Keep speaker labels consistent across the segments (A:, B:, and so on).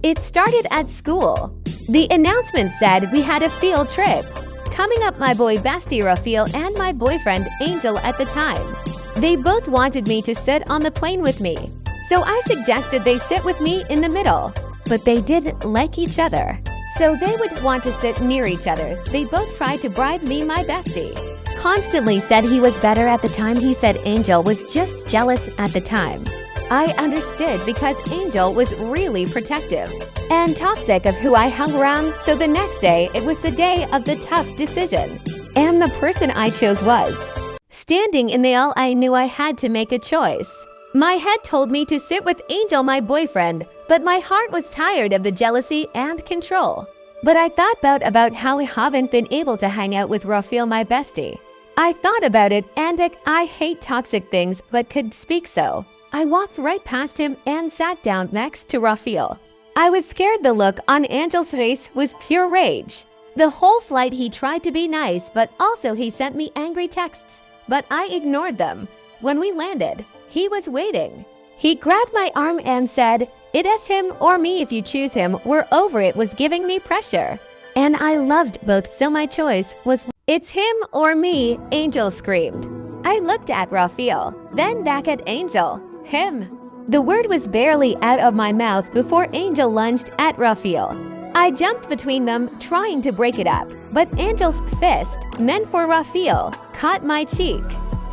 A: It started at school. The announcement said we had a field trip. Coming up, my boy bestie Rapheal and my boyfriend Angel at the time. They both wanted me to sit on the plane with me, so I suggested they sit with me in the middle. But they didn't like each other, so they would want to sit near each other. They both tried to bribe me, my bestie. Constantly said he was better at the time. He said Angel was just jealous at the time. I understood because Angel was really protective and toxic of who I hung around, so the next day it was the day of the tough decision. And the person I chose was. Standing in the aisle, I knew I had to make a choice. My head told me to sit with Angel, my boyfriend, but my heart was tired of the jealousy and control. But I thought about how I haven't been able to hang out with Rapheal, my bestie. I thought about it, and I hate toxic things but could speak so. I walked right past him and sat down next to Rapheal. I was scared. The look on Angel's face was pure rage. The whole flight he tried to be nice, but also he sent me angry texts, but I ignored them. When we landed, he was waiting. He grabbed my arm and said, "It is him or me if you choose him. We're over it," was giving me pressure. And I loved both, so my choice was, "It's him or me," Angel screamed. I looked at Rapheal, then back at Angel. Him. The word was barely out of my mouth before Angel lunged at Rapheal. I jumped between them, trying to break it up, but Angel's fist, meant for Rapheal, caught my cheek.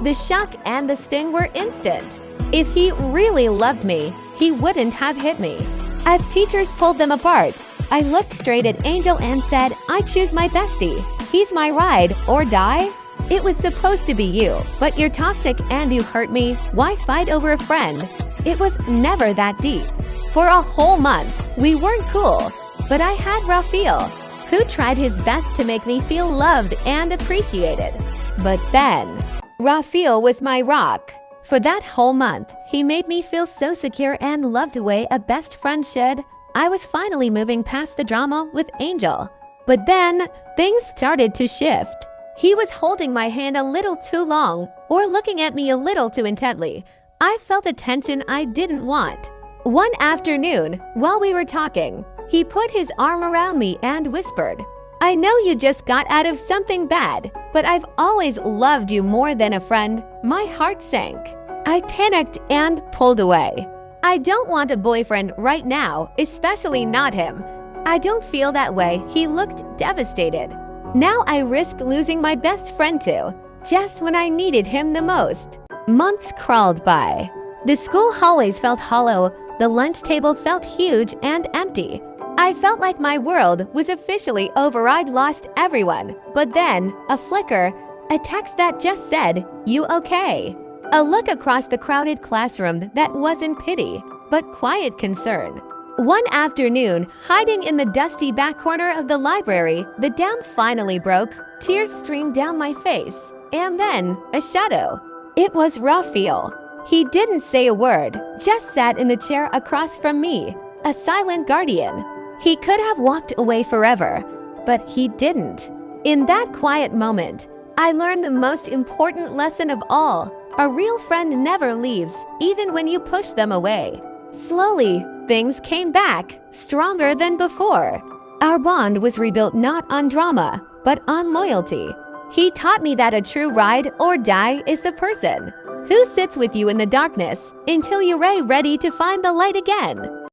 A: The shock and the sting were instant. If he really loved me, he wouldn't have hit me. As teachers pulled them apart, I looked straight at Angel and said, "I choose my bestie. He's my ride or die." It was supposed to be you, but you're toxic and you hurt me. Why fight over a friend? It was never that deep. For a whole month, we weren't cool, but I had Rapheal, who tried his best to make me feel loved and appreciated. But then, Rapheal was my rock. For that whole month, he made me feel so secure and loved the way a best friend should. I was finally moving past the drama with Angel. But then, things started to shift. He was holding my hand a little too long or looking at me a little too intently. I felt a tension I didn't want. One afternoon, while we were talking, he put his arm around me and whispered, "I know you just got out of something bad, but I've always loved you more than a friend." My heart sank. I panicked and pulled away. I don't want a boyfriend right now, especially not him. I don't feel that way. He looked devastated. Now I risk losing my best friend too, just when I needed him the most. Months crawled by. The school hallways felt hollow. The lunch table felt huge and empty. I felt like my world was officially over. I'd lost everyone. But then, a flicker, a text that just said, "You okay?" A look across the crowded classroom that wasn't pity, but quiet concern. One afternoon, hiding in the dusty back corner of the library, the dam finally broke. Tears streamed down my face. And then, a shadow. It was Rapheal. He didn't say a word, just sat in the chair across from me, a silent guardian. He could have walked away forever, but he didn't. In that quiet moment, I learned the most important lesson of all. A real friend never leaves, even when you push them away. Slowly, things came back, stronger than before. Our bond was rebuilt not on drama, but on loyalty. He taught me that a true ride or die is the person who sits with you in the darkness until you're ready to find the light again.